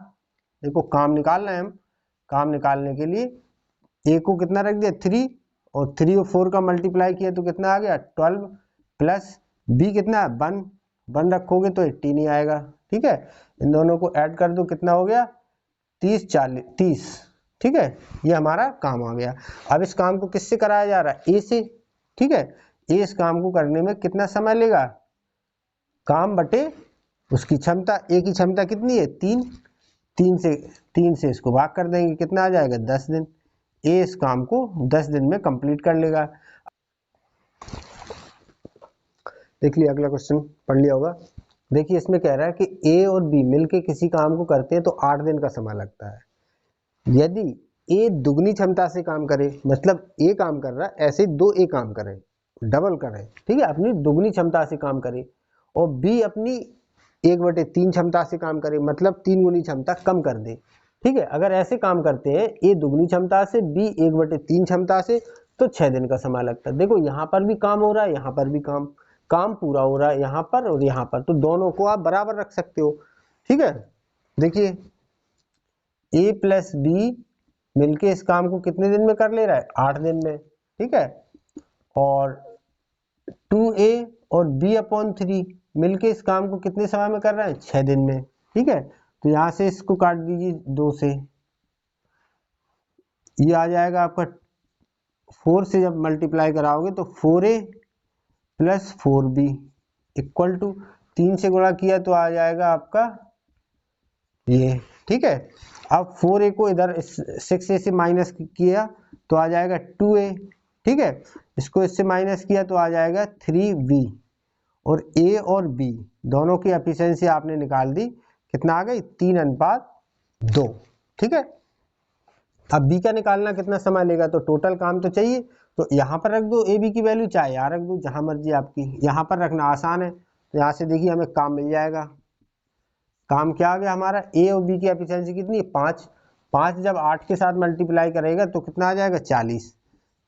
देखो काम निकालना है, हम काम निकालने के लिए ए को कितना रख दिया 3, और 3 और 4 का मल्टीप्लाई किया तो कितना आ गया 12, प्लस बी कितना है 1 रखोगे तो 18 ही आएगा। ठीक है, इन दोनों को ऐड कर दो, कितना हो गया 30। ठीक है, ये हमारा काम आ गया। अब इस काम को किससे कराया जा रहा है, ए से। ठीक है, ए इस काम को करने में कितना समय लेगा, काम बटे उसकी क्षमता, ए की क्षमता कितनी है 3 से इसको भाग कर देंगे, कितना आ जाएगा 10 दिन, ए इस काम को 10 दिन में कंप्लीट कर लेगा। देख लिया, अगला क्वेश्चन पढ़ लिया होगा। देखिए इसमें कह रहा है कि ए और बी मिलके किसी काम को करते हैं तो 8 दिन का समय लगता है। यदि ए दुगनी क्षमता से काम करे, मतलब ए काम कर रहा है ऐसे 2 ए काम करे, डबल करे, ठीक है, अपनी दुगनी क्षमता से काम करे, और बी अपनी 1/3 क्षमता से काम करे, मतलब 3 गुनी क्षमता कम कर दे। ठीक है, अगर ऐसे काम करते हैं ए दुगनी क्षमता से, बी 1/3 क्षमता से, तो 6 दिन का समय लगता है। देखो यहाँ पर भी काम हो रहा है, यहाँ पर भी काम पूरा हो रहा है, यहाँ पर और यहाँ पर, तो दोनों को आप बराबर रख सकते हो। ठीक है, देखिए ए प्लस बी मिलके इस काम को कितने दिन में कर ले रहा है 8 दिन में। ठीक है, और 2a और b/3 मिलके इस काम को कितने समय में कर रहे हैं, 6 दिन में। ठीक है, तो यहां से इसको काट दीजिए 2 से, ये आ जाएगा आपका 4 से जब मल्टीप्लाई कराओगे तो 4a plus 4b equal to 3 से गुणा किया तो आ जाएगा आपका ये। ठीक है, अब 4a को इधर 6a से माइनस किया तो आ जाएगा 2a। ठीक है, इसको इससे माइनस किया तो आ जाएगा 3b, और a और b दोनों की एफिशिएंसी आपने निकाल दी, कितना आ गई, 3:2। ठीक है, अब b का निकालना कितना समय लेगा, तो टोटल काम तो चाहिए, तो यहाँ पर रख दो ए बी की वैल्यू, चाहे यहाँ रख दो, जहां मर्जी आपकी, यहाँ पर रखना आसान है। तो यहाँ से देखिए हमें काम मिल जाएगा। काम क्या आ गया हमारा, ए और बी की एफिशिएंसी कितनी है, 5। 5 जब 8 के साथ मल्टीप्लाई करेगा तो कितना आ जाएगा, 40।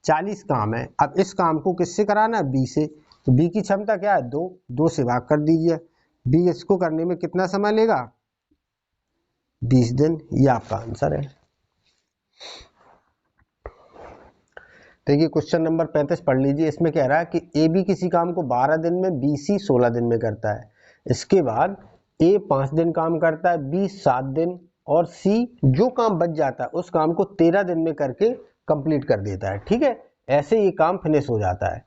40 काम है। अब इस काम को किससे कराना है, बी से, तो बी की क्षमता क्या है, 2। 2 से भाग कर दीजिए, बी इसको करने में कितना समय लेगा, 20 दिन। ये आपका आंसर है। देखिए क्वेश्चन नंबर 35 पढ़ लीजिए। इसमें कह रहा है कि ए बी किसी काम को 12 दिन में, बी सी 16 दिन में करता है। इसके बाद ए 5 दिन काम करता है, बी 7 दिन, और सी जो काम बच जाता है उस काम को 13 दिन में करके कंप्लीट कर देता है। ठीक है, ऐसे ये काम फिनिश हो जाता है।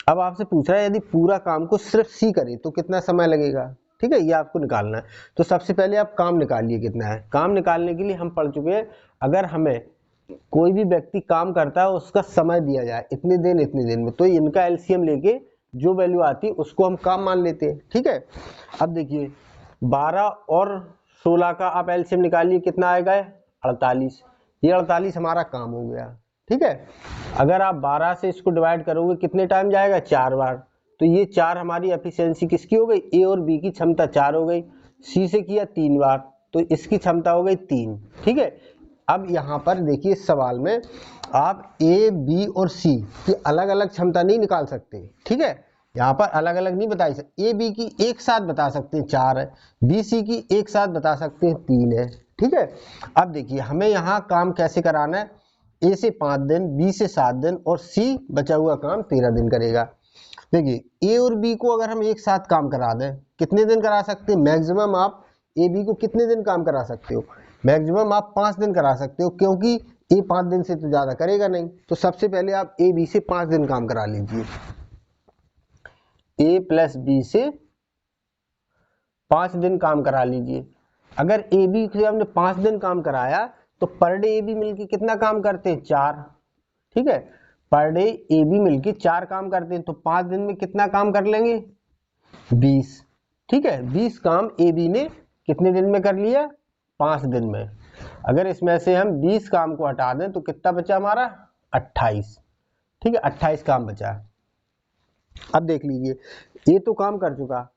अब आपसे पूछ रहा है यदि पूरा काम को सिर्फ सी करे तो कितना समय लगेगा। ठीक है, ये आपको निकालना है। तो सबसे पहले आप काम निकालिए कितना है। काम निकालने के लिए हम पढ़ चुके हैं, अगर हमें कोई भी व्यक्ति काम करता है उसका समय दिया जाए इतने दिन में, तो इनका एलसीएम लेके जो वैल्यू आती है उसको हम काम मान लेते हैं। ठीक है, अब देखिए 12 और 16 का आप एलसीएम निकालिए, कितना आएगा, 48। ये 48 हमारा काम हो गया। ठीक है, अगर आप 12 से इसको डिवाइड करोगे कितने टाइम जाएगा, 4 बार, तो ये 4 हमारी एफिशिएंसी किसकी हो गई, ए और बी की क्षमता 4 हो गई। सी से किया 3 बार तो इसकी क्षमता हो गई 3। ठीक है, अब यहाँ पर देखिए इस सवाल में आप ए बी और सी की अलग अलग क्षमता नहीं निकाल सकते। ठीक है, यहाँ पर अलग अलग नहीं बता सकते। ए बी की एक साथ बता सकते हैं 4 है, बी सी की एक साथ बता सकते हैं 3 है। ठीक है, अब देखिए हमें यहाँ काम कैसे कराना है, ए से 5 दिन, बी से 7 दिन, और सी बचा हुआ काम 13 दिन करेगा। देखिए ए और बी को अगर हम एक साथ काम करा दें, कितने दिन करा सकते हैं, मैक्सिमम आप ए बी को कितने दिन काम करा सकते हो, मैक्सिमम आप 5 दिन करा सकते हो, क्योंकि ए 5 दिन से तो ज्यादा करेगा नहीं। तो सबसे पहले आप ए बी से 5 दिन काम करा लीजिए, ए प्लस बी से 5 दिन काम करा लीजिए। अगर ए बी से हमने 5 दिन काम कराया तो पर डे ए बी मिलकर कितना काम करते हैं, 4। ठीक है, पर डे ए बी मिलकर 4 काम करते हैं, तो 5 दिन में कितना काम कर लेंगे, 20। ठीक है, 20 काम ए बी ने कितने दिन में कर लिया, 5 दिन में। अगर इसमें से हम 20 काम को हटा दें तो कितना बचा हमारा, 28। ठीक है, 28 काम बचा। अब देख लीजिए ये तो काम कर चुका,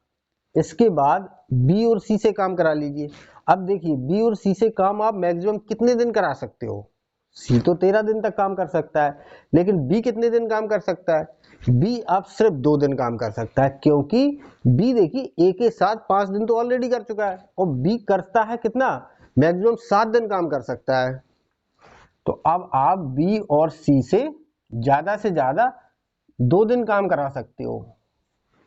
इसके बाद बी और सी से काम करा लीजिए। अब देखिए बी और सी से काम आप मैक्सिमम कितने दिन करा सकते हो, सी तो 13 दिन तक काम कर सकता है, लेकिन बी कितने दिन काम कर सकता है, बी आप सिर्फ 2 दिन काम कर सकता है, क्योंकि बी देखिए ए के साथ 5 दिन तो ऑलरेडी कर चुका है, और बी करता है कितना, मैक्सिमम 7 दिन काम कर सकता है। तो अब आप बी और सी से ज्यादा 2 दिन काम करा सकते हो।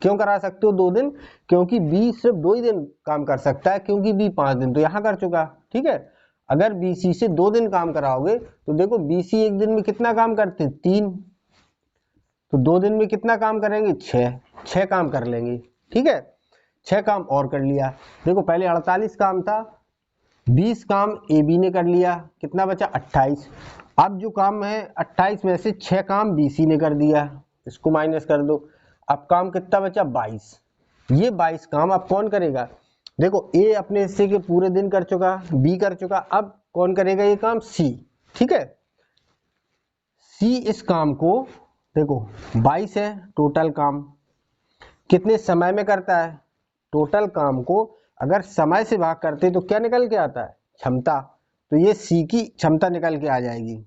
क्यों करा सकते हो 2 दिन, क्योंकि बी सिर्फ 2 ही दिन काम कर सकता है, क्योंकि बी 5 दिन तो यहां कर चुका। ठीक है, अगर बी सी से 2 दिन काम कराओगे तो देखो बी सी एक दिन में कितना काम करते हैं, 3, तो 2 दिन में कितना काम करेंगे, 6 काम कर लेंगे। ठीक है, 6 काम और कर लिया। देखो पहले 48 काम था, 20 काम ए बी ने कर लिया, कितना बचा, 28। अब जो काम है 28 में से 6 काम बी सी ने कर दिया, इसको माइनस कर दो। अब काम कितना बचा, 22। ये 22 काम अब कौन करेगा, देखो ए अपने हिस्से के पूरे दिन कर चुका, बी कर चुका, अब कौन करेगा ये काम, सी। ठीक है, सी इस काम को देखो 22 है टोटल काम, कितने समय में करता है, टोटल काम को अगर समय से भाग करते तो क्या निकल के आता है, क्षमता, तो ये सी की क्षमता निकल के आ जाएगी।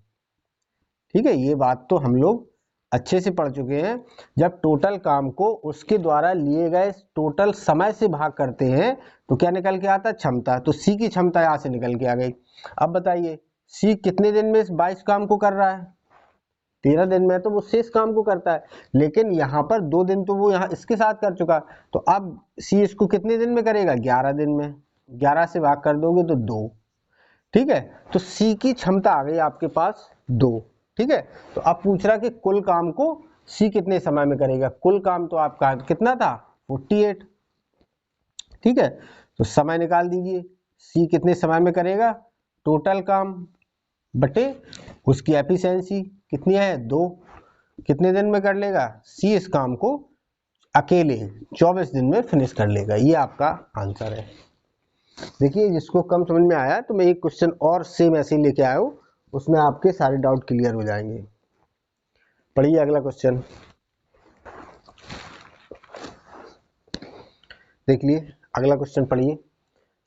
ठीक है, ये बात तो हम लोग अच्छे से पढ़ चुके हैं। जब टोटल काम को उसके द्वारा लिए गए टोटल समय से भाग करते हैं तो क्या निकल के आता है, क्षमता, तो सी की क्षमता यहां से निकल के आ गई। अब बताइए सी कितने दिन में इस 22 काम को कर रहा है, 13 दिन में तो वो शेष काम को करता है, लेकिन यहाँ पर 2 दिन तो वो यहाँ इसके साथ कर चुका, तो अब सी इसको कितने दिन में करेगा, 11 दिन में। 11 से भाग कर दोगे तो 2, ठीक है। तो सी की क्षमता आ गई आपके पास 2, ठीक है। तो अब पूछ रहा कि कुल काम को सी कितने समय में करेगा। कुल काम तो आपका कितना था, 48, ठीक है। तो समय निकाल दीजिए, सी कितने समय में करेगा, टोटल काम बटे उसकी एफिशिएंसी कितनी है, 2, कितने दिन में कर लेगा, सी इस काम को अकेले 24 दिन में फिनिश कर लेगा। ये आपका आंसर है। देखिए जिसको कम समझ में आया तो मैं एक क्वेश्चन और सेम ऐसे ही लेके आया हूँ, उसमें आपके सारे डाउट क्लियर हो जाएंगे। पढ़िए अगला क्वेश्चन, देख लिए अगला क्वेश्चन पढ़िए।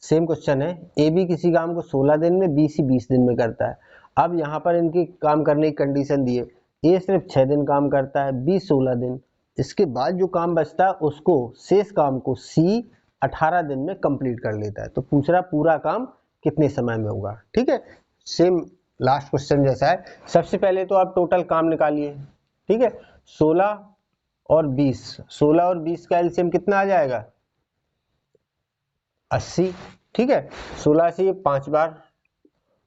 सेम क्वेश्चन है, ए बी किसी काम को 16 दिन में, बी सी 20 दिन में करता है। अब यहाँ पर इनकी काम करने की कंडीशन दी है, ए सिर्फ 6 दिन काम करता है, बी 16 दिन, इसके बाद जो काम बचता है उसको शेष काम को सी 18 दिन में कंप्लीट कर लेता है। तो पूछ रहा पूरा काम कितने समय में होगा, ठीक है। सेम लास्ट क्वेश्चन जैसा है। सबसे पहले तो आप टोटल काम निकालिए, ठीक है। 16 और 20, 16 और 20 का एलसीएम कितना आ जाएगा, 80, ठीक है। 16 से ये 5 बार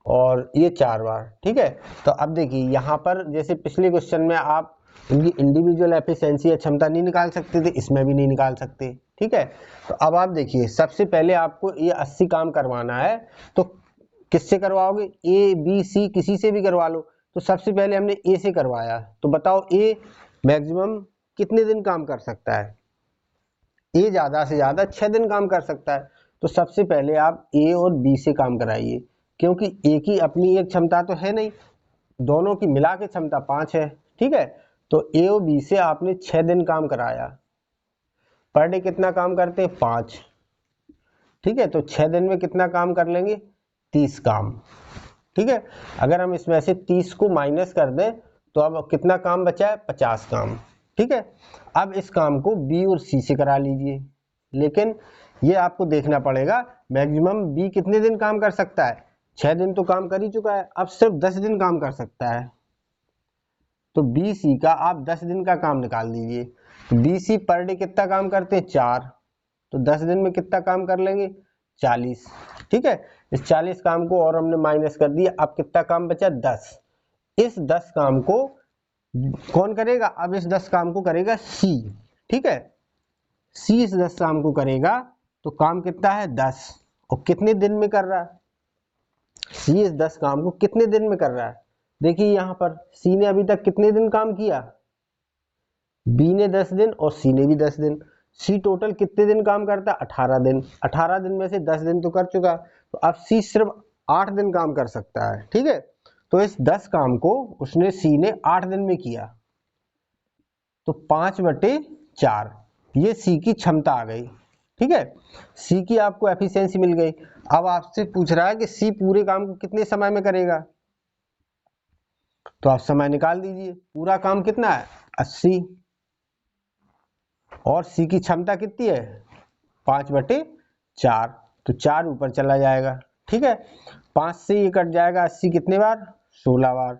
और ये 4 बार, ठीक है। तो अब देखिए यहाँ पर जैसे पिछले क्वेश्चन में आप इनकी इंडिविजुअल एफिशिएंसी या क्षमता नहीं निकाल सकते थे, इसमें भी नहीं निकाल सकते, ठीक है। तो अब आप देखिए सबसे पहले आपको ये 80 काम करवाना है, तो किससे करवाओगे, ए बी सी किसी से भी करवा लो। तो सबसे पहले हमने ए से करवाया, तो बताओ ए मैक्सिमम कितने दिन काम कर सकता है, ए ज्यादा से ज्यादा 6 दिन काम कर सकता है। तो सबसे पहले आप ए और बी से काम कराइए, क्योंकि ए की अपनी एक क्षमता तो है नहीं, दोनों की मिला के क्षमता 5 है, ठीक है। तो ए और बी से आपने 6 दिन काम कराया, पर डे कितना काम करते हैं, 5, ठीक है। तो 6 दिन में कितना काम कर लेंगे, 30 काम, ठीक है। अगर हम इसमें से 30 को माइनस कर दें तो अब कितना काम बचा है, 50 काम, ठीक है। अब इस काम को बी और सी से करा लीजिए, लेकिन ये आपको देखना पड़ेगा मैक्सिमम बी कितने दिन काम कर सकता है, 6 दिन तो काम कर ही चुका है, अब सिर्फ 10 दिन काम कर सकता है। तो बी सी का आप 10 दिन का काम निकाल दीजिए। बी सी पर डे कितना काम करते हैं, 4, तो 10 दिन में कितना काम कर लेंगे, 40, ठीक है। इस 40 काम को और हमने माइनस कर दिया, अब कितना काम बचा, 10। इस 10 काम को कौन करेगा, अब इस 10 काम को करेगा सी, ठीक है। सी इस 10 काम को करेगा, तो काम कितना है, 10, और कितने दिन में कर रहा है, सी इस 10 काम को कितने दिन में कर रहा है। देखिए यहाँ पर सी ने अभी तक कितने दिन काम किया, बी ने 10 दिन और सी ने भी 10 दिन। सी टोटल कितने दिन काम करता है, 18 दिन। 18 दिन में से 10 दिन तो कर चुका, तो अब सी सिर्फ 8 दिन काम कर सकता है, ठीक है। तो इस 10 काम को उसने सी ने 8 दिन में किया, तो 5/4 ये सी की क्षमता आ गई, ठीक है। सी की आपको एफिशिएंसी मिल गई। अब आपसे पूछ रहा है कि सी पूरे काम को कितने समय में करेगा, तो आप समय निकाल दीजिए। पूरा काम कितना है, 80, और सी की क्षमता कितनी है, 5/4, तो 4 ऊपर चला जाएगा, ठीक है। 5 से ये कट जाएगा, 80 कितने बार, 16 बार,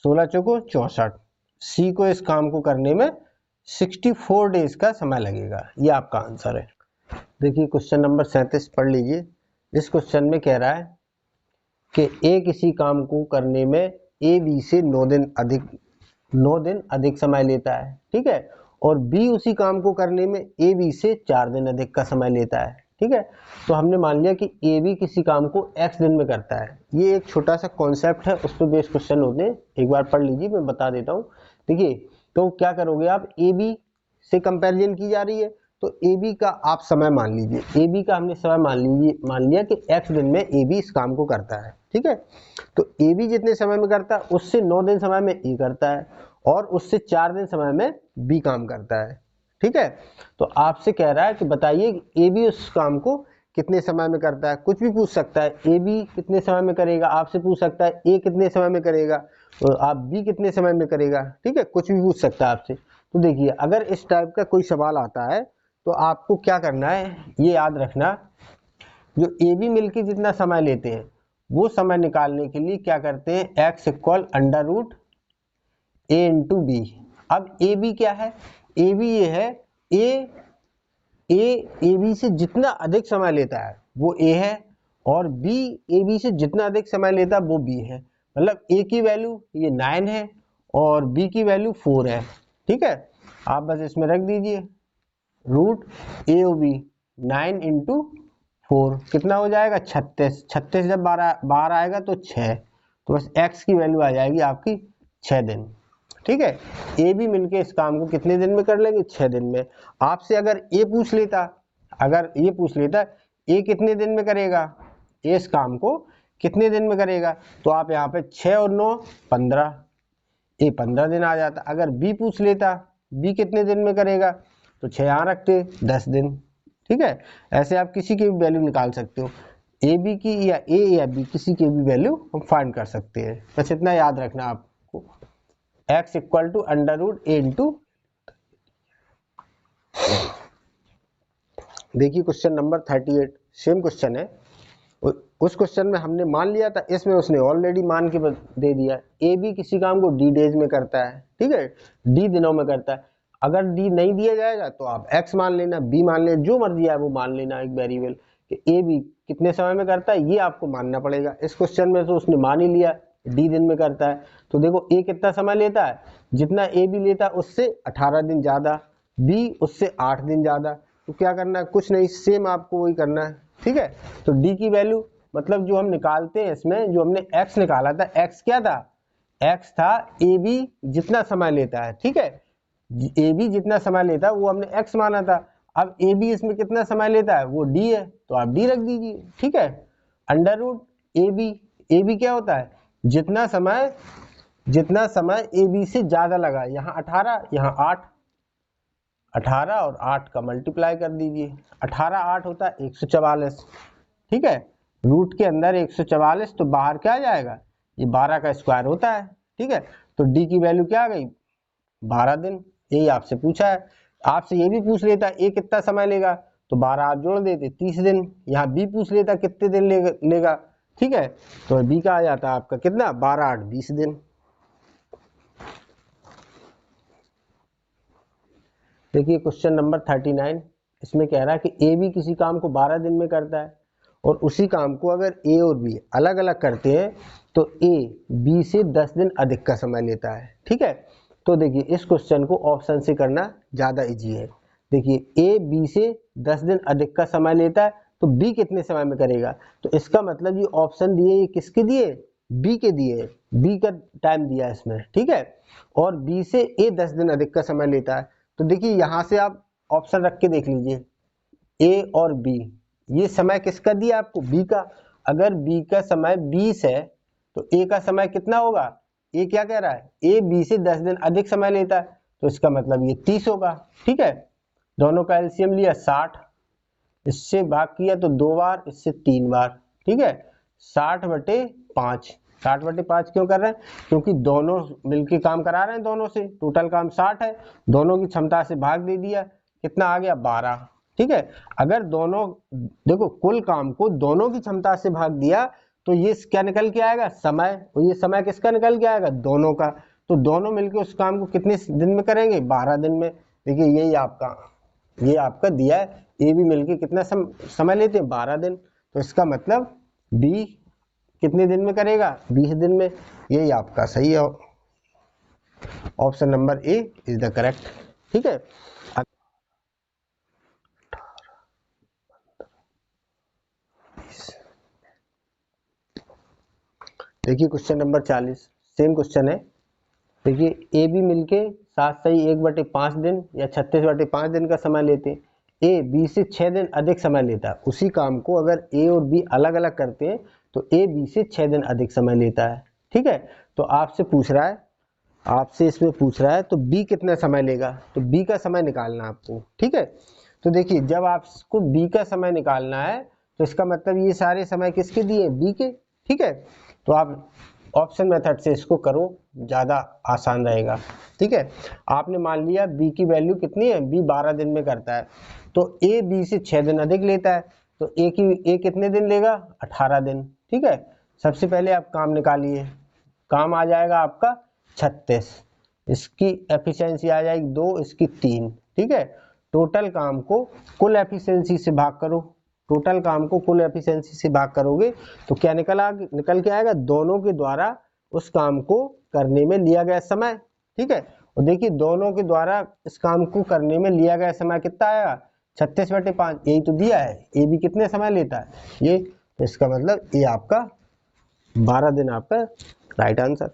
16 चौको 64। सी को इस काम को करने में 64 डेज का समय लगेगा। ये आपका आंसर है। देखिए क्वेश्चन नंबर 37 पढ़ लीजिए। इस क्वेश्चन में कह रहा है कि ए किसी काम को करने में ए बी से 9 दिन अधिक समय लेता है, ठीक है। और बी उसी काम को करने में ए बी से 4 दिन अधिक का समय लेता है, ठीक है। तो हमने मान लिया कि ए बी किसी काम को x दिन में करता है। ये एक छोटा सा कॉन्सेप्ट है, उस पर बेस्ड क्वेश्चन होते हैं, एक बार पढ़ लीजिए, मैं बता देता हूँ। देखिए तो क्या करोगे आप, ए बी से कंपैरिजन की जा रही है, तो ए बी का आप समय मान लीजिए, ए बी का हमने समय मान लिया कि x दिन में ए बी इस काम को करता है, ठीक है। तो ए बी जितने समय में करता है उससे 9 दिन समय में ए करता है, और उससे 4 दिन समय में बी काम करता है, ठीक है। तो आपसे कह रहा है कि बताइए ए बी उस काम को कितने समय में करता है। कुछ भी पूछ सकता है, ए बी कितने समय में करेगा, आपसे पूछ सकता है ए कितने समय में करेगा, तो आप बी कितने समय में करेगा, ठीक है। कुछ भी पूछ सकता है आपसे। तो देखिए अगर इस टाइप का कोई सवाल आता है तो आपको क्या करना है, ये याद रखना, जो ए बी मिलकर जितना समय लेते हैं वो समय निकालने के लिए क्या करते हैं, x = ए इंटू बी। अब ए बी क्या है, ए बी ये है ए बी से जितना अधिक समय लेता है वो ए है, और बी ए बी से जितना अधिक समय लेता है वो बी है। मतलब ए की वैल्यू ये 9 है और बी की वैल्यू 4 है। ठीक है, आप बस इसमें रख दीजिए रूट ए ओ बी 9 इंटू 4 कितना हो जाएगा 36। 36 जब बाहर आएगा तो 6, तो बस x की वैल्यू आ जाएगी आपकी 6 दिन। ठीक है, ए भी मिलके इस काम को कितने दिन में कर लेंगे, 6 दिन में। आपसे अगर ए पूछ लेता, अगर ये पूछ लेता ए कितने दिन में करेगा, ए इस काम को कितने दिन में करेगा, तो आप यहाँ पे 6 और 9 15, ए 15 दिन आ जाता। अगर बी पूछ लेता बी कितने दिन में करेगा, तो 6 यहाँ रखते 10 दिन। ठीक है, ऐसे आप किसी की भी वैल्यू निकाल सकते हो, ए बी की या ए या बी किसी की भी वैल्यू हम फाइंड कर सकते हैं। बस इतना याद रखना आपको, x equal to under root a into. देखिए क्वेश्चन नंबर 38 सेम क्वेश्चन है। उस क्वेश्चन में हमने मान लिया था, इसमें उसने ऑलरेडी मान के दे दिया। ए बी किसी काम को डी डेज में करता है, ठीक है, डी दिनों में करता है। अगर डी नहीं दिया जाएगा तो आप x मान लेना, b मान लेना, जो मर्जी है वो मान लेना एक वेरिएबल कि ए बी कितने समय में करता है, ये आपको मानना पड़ेगा। इस क्वेश्चन में तो उसने मान ही लिया डी दिन में करता है। तो देखो ए कितना समय लेता है, जितना ए बी लेता है उससे 18 दिन ज़्यादा, बी उससे 8 दिन ज़्यादा। तो क्या करना है, कुछ नहीं, सेम आपको वही करना है। ठीक है, तो डी की वैल्यू मतलब जो हम निकालते हैं इसमें, जो हमने x निकाला था, x क्या था, x था ए बी जितना समय लेता है। ठीक है, ए बी जितना समय लेता है वो हमने x माना था। अब ए बी इसमें कितना समय लेता है, वो d है, तो आप d रख दीजिए। ठीक है, अंडर रूट ए बी क्या होता है, जितना समय ए बी से ज्यादा लगा, यहाँ 18 यहाँ 8, 18 और 8 का मल्टीप्लाई कर दीजिए, 18 8 होता है 144। ठीक है, रूट के अंदर 144, तो बाहर क्या आ जाएगा, ये 12 का स्क्वायर होता है। ठीक है, तो डी की वैल्यू क्या आ गई, 12 दिन। यही आपसे पूछा है। आपसे ये भी पूछ लेता ए कितना समय लेगा, तो 12 आप जोड़ देते 30 दिन। यहाँ बी पूछ लेता कितने दिन लेगा। ठीक है, तो बी का आ जाता आपका कितना, 12 8 20 दिन। देखिए क्वेश्चन नंबर 39, इसमें कह रहा है कि ए बी किसी काम को 12 दिन में करता है, और उसी काम को अगर ए और बी अलग अलग करते हैं तो ए बी से 10 दिन अधिक का समय लेता है। ठीक है, तो देखिए इस क्वेश्चन को ऑप्शन से करना ज़्यादा इजी है। देखिए ए बी से 10 दिन अधिक का समय लेता है, तो बी कितने समय में करेगा, तो इसका मतलब ये ऑप्शन दिए, ये किसके दिए, बी के दिए, बी का टाइम दिया इसमें। ठीक है, और बी से ए 10 दिन अधिक का समय लेता है। तो देखिए यहाँ से आप ऑप्शन रख के देख लीजिए, ए और बी, ये समय किसका दिया आपको, बी का। अगर बी का समय 20 है तो ए का समय कितना होगा, ए क्या कह रहा है, ए बी से 10 दिन अधिक समय लेता है, तो इसका मतलब ये 30 होगा। ठीक है, दोनों का एलसीएम लिया 60, इससे भाग किया तो 2 बार, इससे 3 बार। ठीक है, 60/5। 60/5 क्यों कर रहे हैं, क्योंकि दोनों मिलके काम करा रहे हैं, दोनों से टोटल काम 60 है, दोनों की क्षमता से भाग दे दिया, कितना आ गया 12। ठीक है, अगर दोनों, देखो कुल काम को दोनों की क्षमता से भाग दिया तो ये क्या निकल के आएगा, समय, और ये समय किसका निकल के आएगा, दोनों का। तो दोनों मिलके उस काम को कितने दिन में करेंगे, 12 दिन में। देखिए ये आपका दिया है, ए बी मिलके कितना समय लेते हैं, 12 दिन। तो इसका मतलब बी कितने दिन में करेगा, 20 दिन में। यही आपका सही है, option number A is the correct. ठीक है, देखिए क्वेश्चन नंबर 40 सेम क्वेश्चन है। देखिए ए बी मिलके 7/1/5 दिन या 36/5 दिन का समय लेते हैं। ए बी से 6 दिन अधिक समय लेता है। उसी काम को अगर ए और बी अलग अलग करते हैं तो ए बी से 6 दिन अधिक समय लेता है। ठीक है, तो आपसे इसमें पूछ रहा है तो बी कितना समय लेगा, तो बी का समय निकालना आपको। ठीक है, तो देखिए जब आपको बी का समय निकालना है तो इसका मतलब ये सारे समय किसके दिए, बी के। ठीक है, तो आप ऑप्शन मेथड से इसको करो, ज़्यादा आसान रहेगा। ठीक है, आपने मान लिया बी की वैल्यू कितनी है, बी 12 दिन में करता है, तो ए बी से 6 दिन अधिक लेता है, तो ए कितने दिन लेगा, 18 दिन। ठीक है, सबसे पहले आप काम निकालिए, काम आ जाएगा आपका 36, इसकी एफिशिएंसी आ जाएगी 2, इसकी 3, ठीक है। टोटल काम को कुल एफिशिएंसी से भाग करो, टोटल काम को कुल एफिशिएंसी से भाग करोगे तो क्या निकल के आएगा, दोनों के द्वारा उस काम को करने में लिया गया समय, ठीक है। और देखिए दोनों के द्वारा इस काम को करने में लिया गया समय कितना आएगा, 36/5, यही तो दिया है। ए भी कितने समय लेता है ये, तो इसका मतलब ये आपका 12 दिन आपका राइट आंसर।